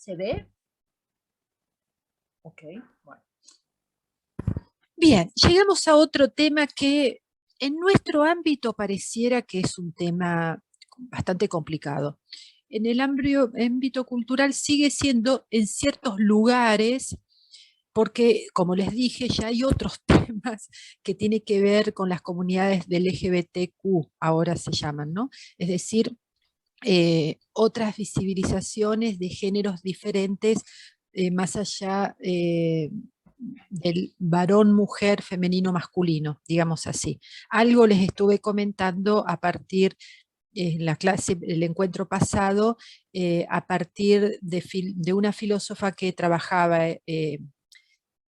¿Se ve? Ok, bueno. Bien, llegamos a otro tema que en nuestro ámbito pareciera que es un tema bastante complicado. En el ámbito cultural sigue siendo en ciertos lugares, porque como les dije, ya hay otros temas que tienen que ver con las comunidades del LGBTQ, ahora se llaman, ¿no? Es decir, otras visibilizaciones de géneros diferentes, más allá del varón, mujer, femenino, masculino, digamos así. Algo les estuve comentando a partir en la clase, el encuentro pasado, a partir de una filósofa que trabajaba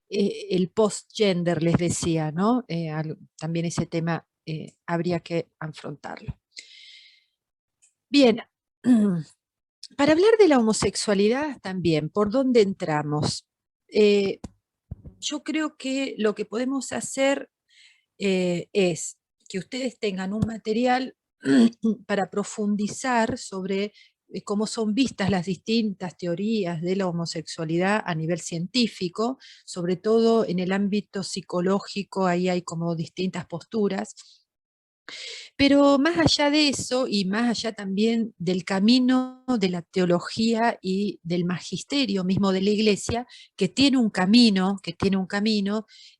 el post-gender, les decía, ¿no? También ese tema habría que afrontarlo. Bien, para hablar de la homosexualidad también, ¿por dónde entramos? Yo creo que lo que podemos hacer es que ustedes tengan un material para profundizar sobre cómo son vistas las distintas teorías de la homosexualidad a nivel científico, sobre todo en el ámbito psicológico, ahí hay como distintas posturas. Pero más allá de eso, y más allá también del camino de la teología y del magisterio mismo de la Iglesia, que tiene un camino,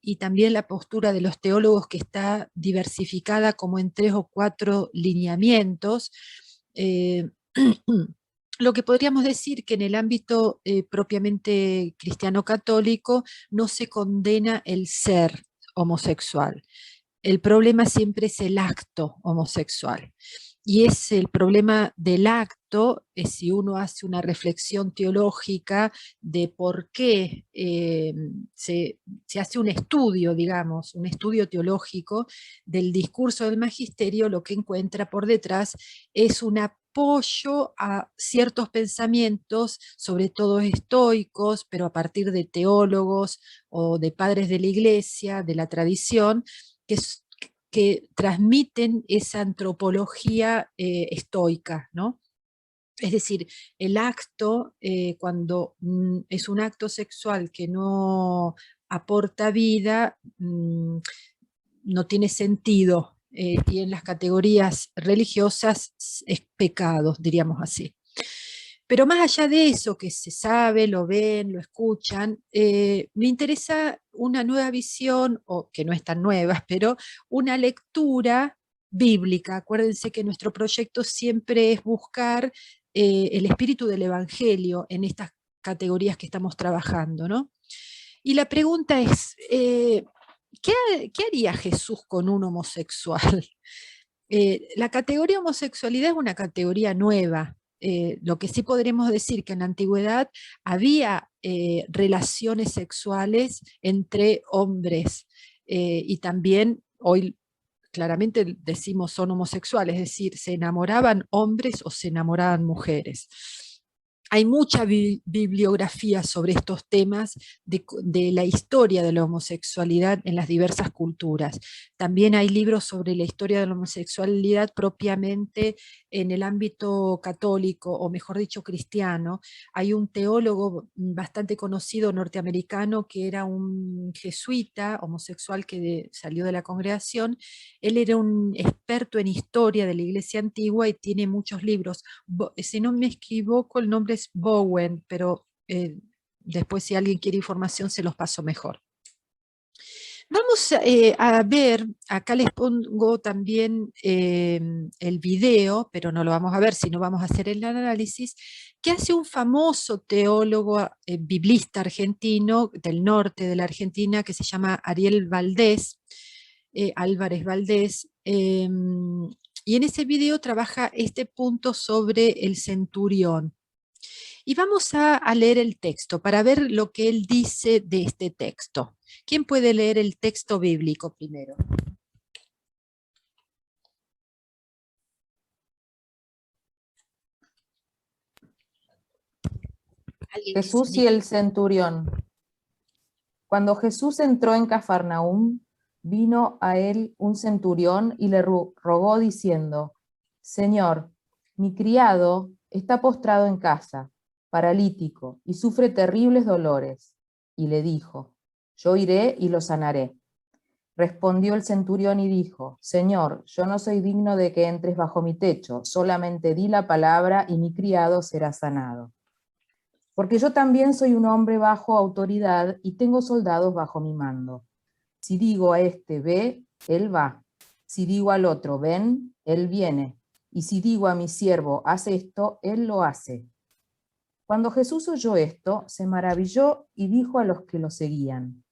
y también la postura de los teólogos que está diversificada como en 3 o 4 lineamientos, eh, lo que podríamos decir que en el ámbito propiamente cristiano-católico no se condena el ser homosexual. El problema siempre es el acto homosexual. Y es el problema del acto, si uno hace una reflexión teológica de por qué se hace un estudio, digamos, un estudio teológico del discurso del magisterio, lo que encuentra por detrás es un apoyo a ciertos pensamientos, sobre todo estoicos, pero a partir de teólogos o de padres de la Iglesia, de la tradición, que, que transmiten esa antropología estoica, ¿no? Es decir, el acto, cuando es un acto sexual que no aporta vida, no tiene sentido, y en las categorías religiosas es pecado, diríamos así. Pero más allá de eso, que se sabe, lo ven, lo escuchan, me interesa una nueva visión, o que no es tan nueva, pero una lectura bíblica. Acuérdense que nuestro proyecto siempre es buscar el espíritu del Evangelio en estas categorías que estamos trabajando, ¿no? Y la pregunta es, ¿qué haría Jesús con un homosexual? La categoría homosexualidad es una categoría nueva. Lo que sí podremos decir que en la antigüedad había relaciones sexuales entre hombres, y también hoy claramente decimos son homosexuales, es decir, se enamoraban hombres o se enamoraban mujeres. Hay mucha bibliografía sobre estos temas de la historia de la homosexualidad en las diversas culturas. También hay libros sobre la historia de la homosexualidad propiamente en el ámbito católico, o mejor dicho, cristiano. Hay un teólogo bastante conocido norteamericano que era un jesuita homosexual que salió de la congregación. Él era un experto en historia de la Iglesia antigua y tiene muchos libros. Si no me equivoco, el nombre es Bowen, pero después si alguien quiere información se los paso mejor. Vamos a ver, acá les pongo también el video, pero no lo vamos a ver, sino vamos a hacer el análisis, que hace un famoso teólogo biblista argentino del norte de la Argentina, que se llama Ariel Valdés, Álvarez Valdés, y en ese video trabaja este punto sobre el centurión. Y vamos a leer el texto para ver lo que él dice de este texto. ¿Quién puede leer el texto bíblico primero? Jesús y el centurión. Cuando Jesús entró en Cafarnaúm, vino a él un centurión y le rogó diciendo: Señor, mi criado está postrado en casa, paralítico, y sufre terribles dolores. Y le dijo, yo iré y lo sanaré. Respondió el centurión y dijo, Señor, yo no soy digno de que entres bajo mi techo, solamente di la palabra y mi criado será sanado. Porque yo también soy un hombre bajo autoridad y tengo soldados bajo mi mando. Si digo a este, ve, él va. Si digo al otro, ven, él viene. Y si digo a mi siervo, haz esto, él lo hace. Cuando Jesús oyó esto, se maravilló y dijo a los que lo seguían,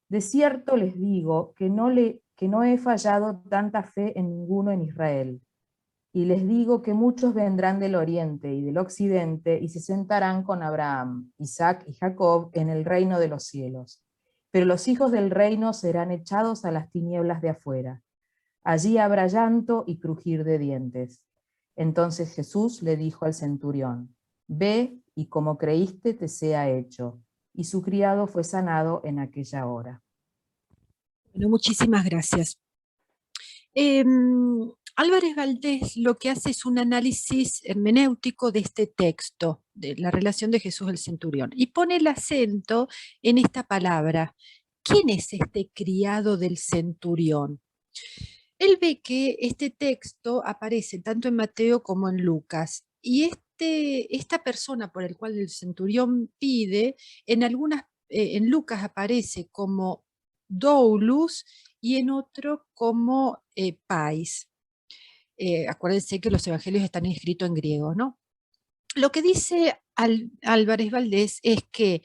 de cierto les digo que no he fallado tanta fe en ninguno en Israel. Y les digo que muchos vendrán del oriente y del occidente y se sentarán con Abraham, Isaac y Jacob en el reino de los cielos. Pero los hijos del reino serán echados a las tinieblas de afuera. Allí habrá llanto y crujir de dientes. Entonces Jesús le dijo al centurión, ve y como creíste te sea hecho. Y su criado fue sanado en aquella hora. Bueno, muchísimas gracias. Álvarez Valdés lo que hace es un análisis hermenéutico de este texto, de la relación de Jesús al centurión, y pone el acento en esta palabra. ¿Quién es este criado del centurión? Él ve que este texto aparece tanto en Mateo como en Lucas, y esta persona por el cual el centurión pide, en Lucas aparece como doulos y en otro como pais. Acuérdense que los evangelios están escritos en griego, ¿no? Lo que dice Álvarez Valdés es que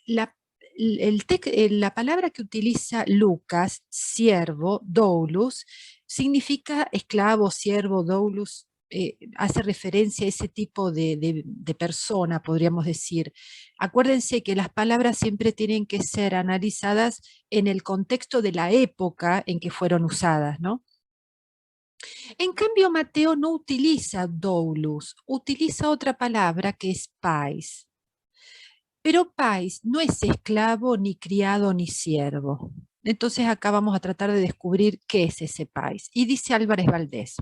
la palabra que utiliza Lucas, siervo, doulos, significa esclavo, siervo, doulos, hace referencia a ese tipo de persona, podríamos decir. Acuérdense que las palabras siempre tienen que ser analizadas en el contexto de la época en que fueron usadas, ¿no? En cambio, Mateo no utiliza doulos, utiliza otra palabra que es pais. Pero pais no es esclavo, ni criado, ni siervo. Entonces acá vamos a tratar de descubrir qué es ese pais. Y dice Álvarez Valdés,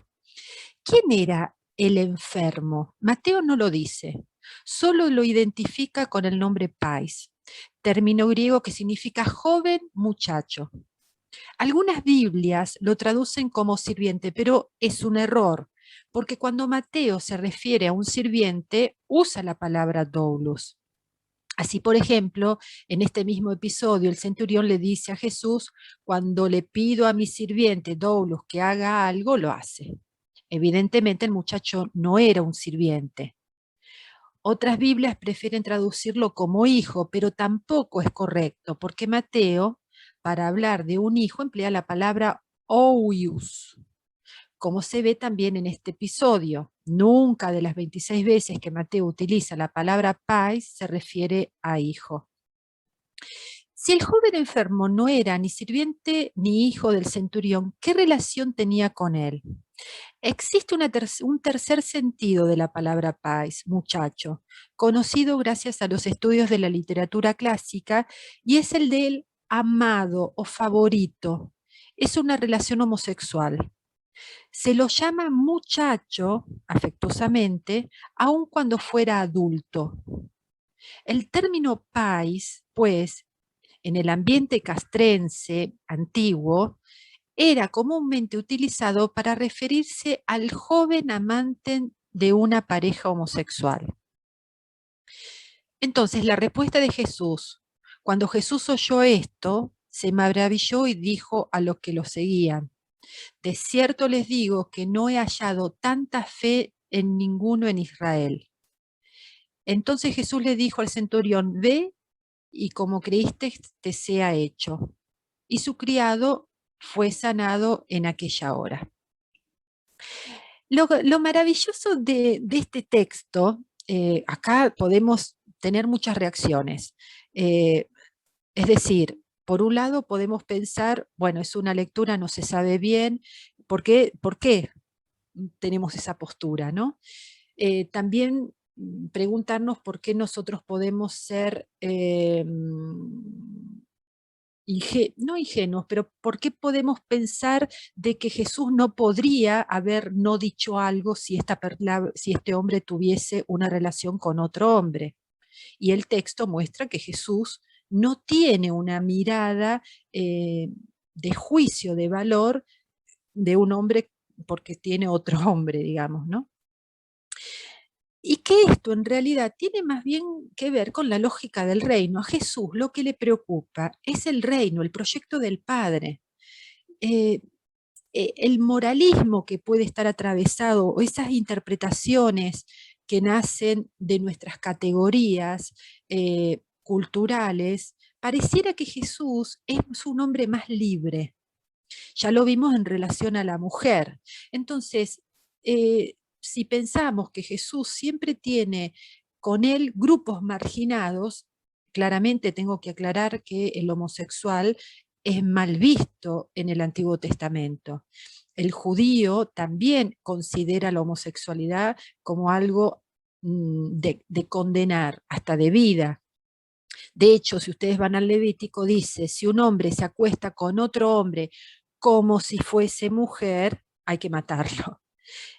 ¿quién era el enfermo? Mateo no lo dice, solo lo identifica con el nombre pais, término griego que significa joven muchacho. Algunas Biblias lo traducen como sirviente, pero es un error, porque cuando Mateo se refiere a un sirviente, usa la palabra doulos. Así, por ejemplo, en este mismo episodio, el centurión le dice a Jesús, cuando le pido a mi sirviente doulos que haga algo, lo hace. Evidentemente el muchacho no era un sirviente. Otras Biblias prefieren traducirlo como hijo, pero tampoco es correcto, porque Mateo, para hablar de un hijo, emplea la palabra ouius, como se ve también en este episodio. Nunca de las 26 veces que Mateo utiliza la palabra pais se refiere a hijo. Si el joven enfermo no era ni sirviente ni hijo del centurión, ¿qué relación tenía con él? Existe un tercer sentido de la palabra pais, muchacho, conocido gracias a los estudios de la literatura clásica, y es el del amado o favorito. Es una relación homosexual. Se lo llama muchacho, afectuosamente, aun cuando fuera adulto. El término pais, pues, en el ambiente castrense antiguo, era comúnmente utilizado para referirse al joven amante de una pareja homosexual. Entonces, la respuesta de Jesús, cuando Jesús oyó esto, se maravilló y dijo a los que lo seguían, de cierto les digo que no he hallado tanta fe en ninguno en Israel. Entonces Jesús le dijo al centurión, ve y como creíste te sea hecho. Y su criado fue sanado en aquella hora. Lo maravilloso de este texto, acá podemos tener muchas reacciones. Es decir, por un lado podemos pensar, bueno, es una lectura, no se sabe bien, por qué tenemos esa postura, ¿no? También preguntarnos por qué nosotros podemos ser no ingenuos, pero ¿por qué podemos pensar de que Jesús no podría haber no dicho algo si, si este hombre tuviese una relación con otro hombre? Y el texto muestra que Jesús no tiene una mirada de juicio, de valor de un hombre porque tiene otro hombre, digamos, ¿no? Y que esto en realidad tiene más bien que ver con la lógica del reino. A Jesús lo que le preocupa es el reino, el proyecto del Padre. Eh, el moralismo que puede estar atravesado, o esas interpretaciones que nacen de nuestras categorías culturales, pareciera que Jesús es un hombre más libre. Ya lo vimos en relación a la mujer. Entonces, si pensamos que Jesús siempre tiene con él grupos marginados, claramente tengo que aclarar que el homosexual es mal visto en el Antiguo Testamento. El judío también considera la homosexualidad como algo de condenar, hasta de vida. De hecho, si ustedes van al Levítico, dice, si un hombre se acuesta con otro hombre como si fuese mujer, hay que matarlo.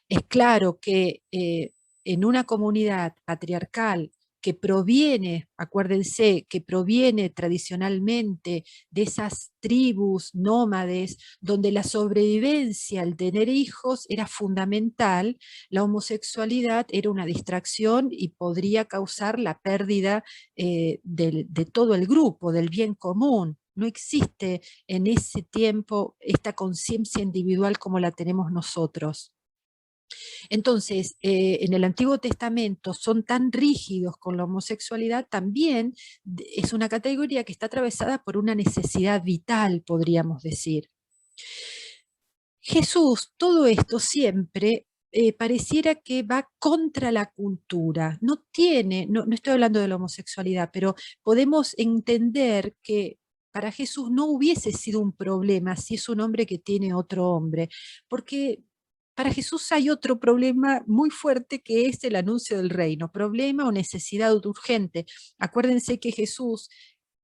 Es claro que en una comunidad patriarcal que proviene, acuérdense, que proviene tradicionalmente de esas tribus nómades donde la sobrevivencia al tener hijos era fundamental, la homosexualidad era una distracción y podría causar la pérdida de todo el grupo, del bien común. No existe en ese tiempo esta conciencia individual como la tenemos nosotros. Entonces, en el Antiguo Testamento son tan rígidos con la homosexualidad, también es una categoría que está atravesada por una necesidad vital, podríamos decir. Jesús, todo esto siempre pareciera que va contra la cultura. No tiene, no estoy hablando de la homosexualidad, pero podemos entender que para Jesús no hubiese sido un problema si es un hombre que tiene otro hombre, porque para Jesús hay otro problema muy fuerte que es el anuncio del reino, problema o necesidad urgente. Acuérdense que Jesús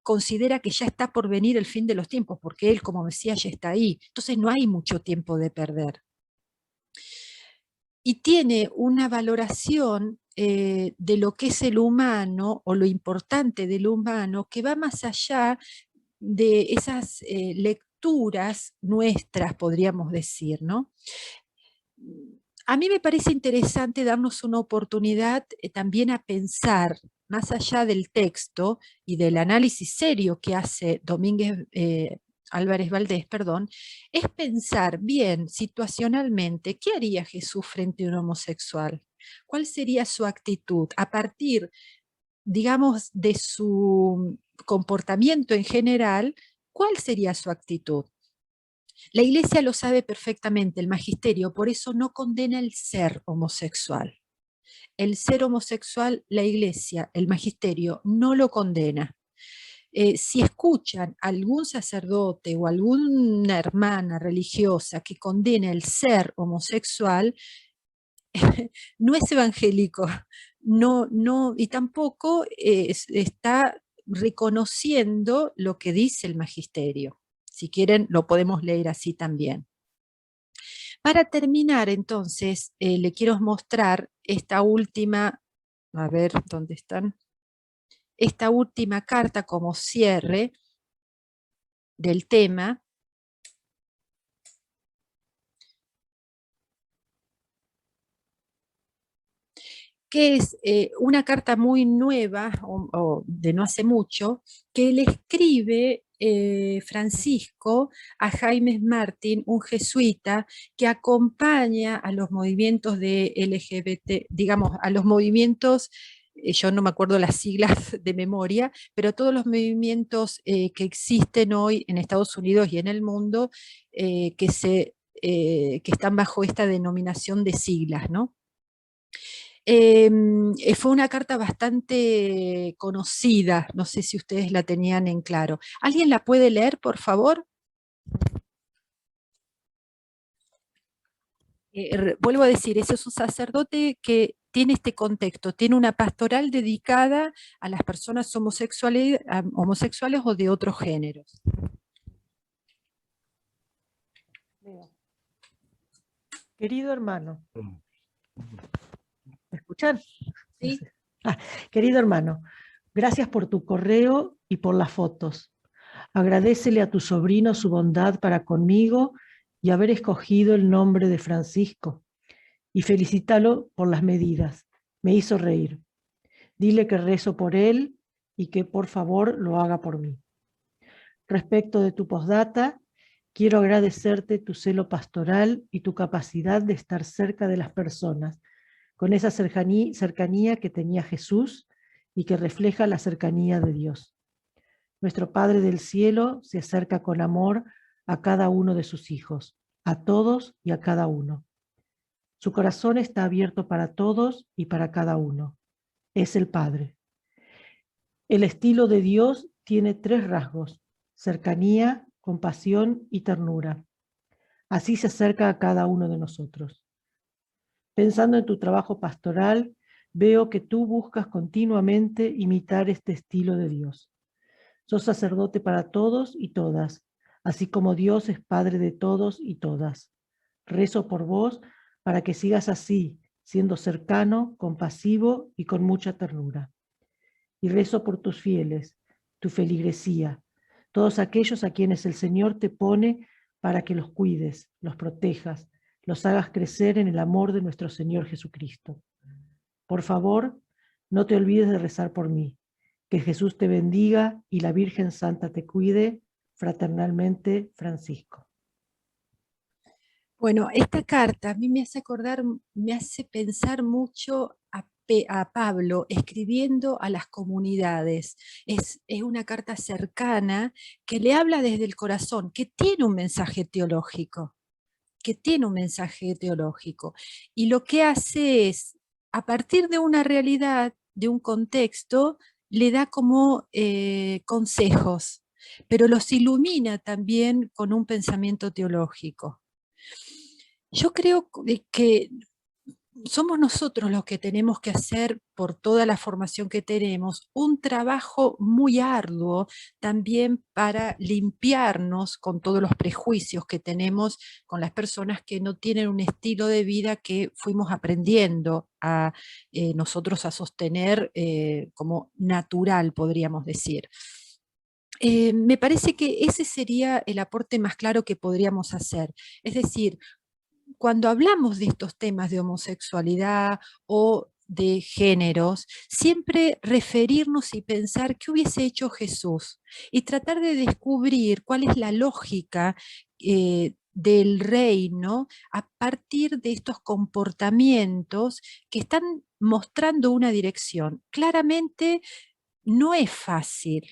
considera que ya está por venir el fin de los tiempos, porque Él como Mesías ya está ahí. Entonces no hay mucho tiempo de perder. Y tiene una valoración de lo que es el humano o lo importante del humano que va más allá de esas lecturas nuestras, podríamos decir, ¿no? A mí me parece interesante darnos una oportunidad también a pensar, más allá del texto y del análisis serio que hace Álvarez Valdés, perdón, es pensar bien situacionalmente qué haría Jesús frente a un homosexual. ¿Cuál sería su actitud a partir, digamos, de su comportamiento en general? ¿Cuál sería su actitud? La Iglesia lo sabe perfectamente, el magisterio, por eso no condena el ser homosexual. El ser homosexual, la Iglesia, el magisterio, no lo condena. Si escuchan a algún sacerdote o alguna hermana religiosa que condena el ser homosexual, no es evangélico, y tampoco está reconociendo lo que dice el magisterio. Si quieren, lo podemos leer así también. Para terminar, entonces, le quiero mostrar esta última, a ver, ¿dónde están? Esta última carta como cierre del tema, que es una carta muy nueva, o de no hace mucho, que le escribe Francisco a Jaime Martín, un jesuita que acompaña a los movimientos de LGBT, digamos, a los movimientos, yo no me acuerdo las siglas de memoria, pero todos los movimientos que existen hoy en Estados Unidos y en el mundo que están bajo esta denominación de siglas, ¿no? Fue una carta bastante conocida, no sé si ustedes la tenían en claro. ¿Alguien la puede leer, por favor? Vuelvo a decir, ese es un sacerdote que tiene este contexto, tiene una pastoral dedicada a las personas homosexuales o de otros géneros. Querido hermano, ¿me escuchan? Sí. Querido hermano, gracias por tu correo y por las fotos. Agradécele a tu sobrino su bondad para conmigo y haber escogido el nombre de Francisco. Y felicítalo por las medidas. Me hizo reír. Dile que rezo por él y que por favor lo haga por mí. Respecto de tu postdata, quiero agradecerte tu celo pastoral y tu capacidad de estar cerca de las personas, con esa cercanía que tenía Jesús y que refleja la cercanía de Dios. Nuestro Padre del Cielo se acerca con amor a cada uno de sus hijos, a todos y a cada uno. Su corazón está abierto para todos y para cada uno. Es el Padre. El estilo de Dios tiene 3 rasgos: cercanía, compasión y ternura. Así se acerca a cada uno de nosotros. Pensando en tu trabajo pastoral, veo que tú buscas continuamente imitar este estilo de Dios. Sos sacerdote para todos y todas, así como Dios es Padre de todos y todas. Rezo por vos para que sigas así, siendo cercano, compasivo y con mucha ternura. Y rezo por tus fieles, tu feligresía, todos aquellos a quienes el Señor te pone para que los cuides, los protejas, los hagas crecer en el amor de nuestro Señor Jesucristo. Por favor, no te olvides de rezar por mí. Que Jesús te bendiga y la Virgen Santa te cuide. Fraternalmente, Francisco. Bueno, esta carta a mí me hace pensar mucho a Pablo escribiendo a las comunidades. Es una carta cercana que le habla desde el corazón, que tiene un mensaje teológico, y lo que hace es, a partir de una realidad, de un contexto, le da como consejos, pero los ilumina también con un pensamiento teológico. Yo creo que somos nosotros los que tenemos que hacer, por toda la formación que tenemos, un trabajo muy arduo también para limpiarnos con todos los prejuicios que tenemos con las personas que no tienen un estilo de vida que fuimos aprendiendo a nosotros a sostener como natural, podríamos decir. Me parece que ese sería el aporte más claro que podríamos hacer. Es decir, cuando hablamos de estos temas de homosexualidad o de géneros, siempre referirnos y pensar qué hubiese hecho Jesús y tratar de descubrir cuál es la lógica del reino a partir de estos comportamientos que están mostrando una dirección. Claramente no es fácil.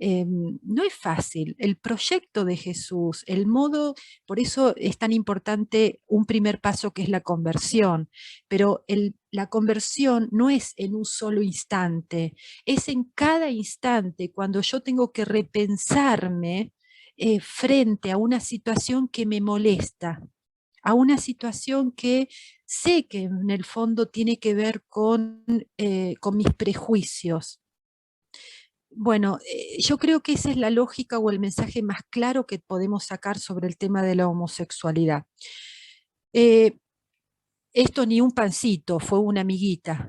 No es fácil. El proyecto de Jesús, el modo, por eso es tan importante un primer paso que es la conversión, pero la conversión no es en un solo instante, es en cada instante cuando yo tengo que repensarme frente a una situación que me molesta, a una situación que sé que en el fondo tiene que ver con mis prejuicios. Bueno, yo creo que esa es la lógica o el mensaje más claro que podemos sacar sobre el tema de la homosexualidad. Esto ni un pancito, fue una amiguita,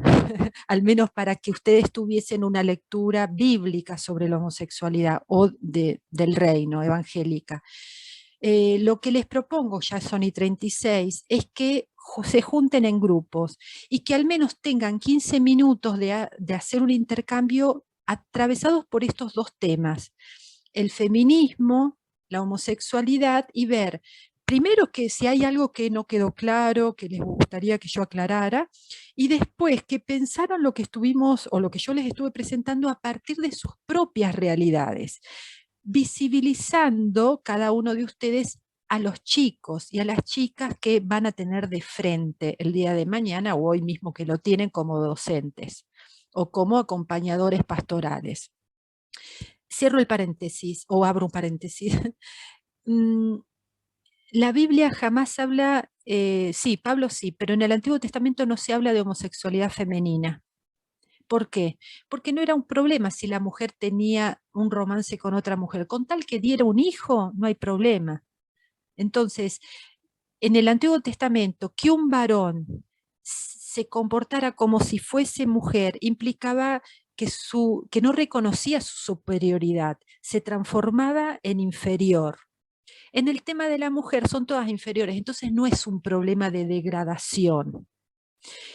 al menos para que ustedes tuviesen una lectura bíblica sobre la homosexualidad o del reino evangélica. Lo que les propongo, ya son y 36, es que se junten en grupos y que al menos tengan 15 minutos de hacer un intercambio atravesados por estos 2 temas, el feminismo, la homosexualidad, y ver primero que si hay algo que no quedó claro, que les gustaría que yo aclarara, y después que pensaron lo que estuvimos o lo que yo les estuve presentando a partir de sus propias realidades, visibilizando cada uno de ustedes a los chicos y a las chicas que van a tener de frente el día de mañana o hoy mismo que lo tienen como docentes o como acompañadores pastorales. Cierro el paréntesis o abro un paréntesis. La Biblia jamás habla Sí, Pablo sí, pero en el Antiguo Testamento no se habla de homosexualidad femenina. ¿Por qué? Porque no era un problema si la mujer tenía un romance con otra mujer. Con tal que diera un hijo, no hay problema. Entonces, en el Antiguo Testamento, que un varón se comportara como si fuese mujer implicaba que no reconocía su superioridad, se transformaba en inferior. En el tema de la mujer son todas inferiores, entonces no es un problema de degradación.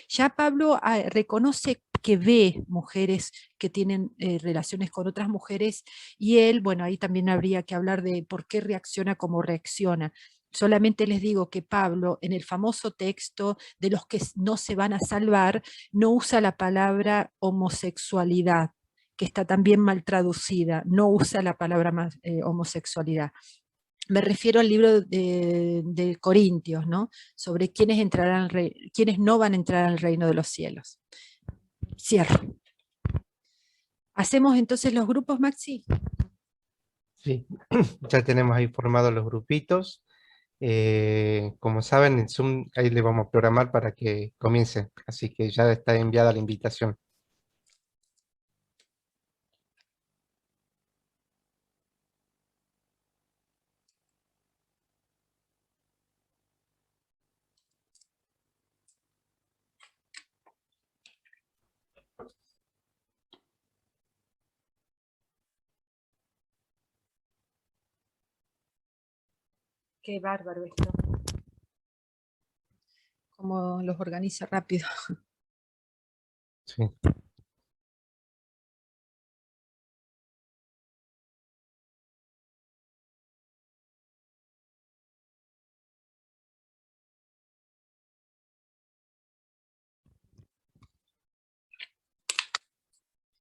Ya Pablo reconoce que ve mujeres que tienen relaciones con otras mujeres y él, bueno, ahí también habría que hablar de por qué reacciona como reacciona. Solamente les digo que Pablo, en el famoso texto de los que no se van a salvar, no usa la palabra homosexualidad, que está también mal traducida, no usa la palabra homosexualidad. Me refiero al libro de Corintios, ¿no? Sobre quiénes no van a entrar al reino de los cielos. Cierro. ¿Hacemos entonces los grupos, Maxi? Sí, ya tenemos ahí formados los grupitos. Como saben, en Zoom ahí le vamos a programar para que comience, así que ya está enviada la invitación. Qué bárbaro esto. Cómo los organiza rápido. Sí.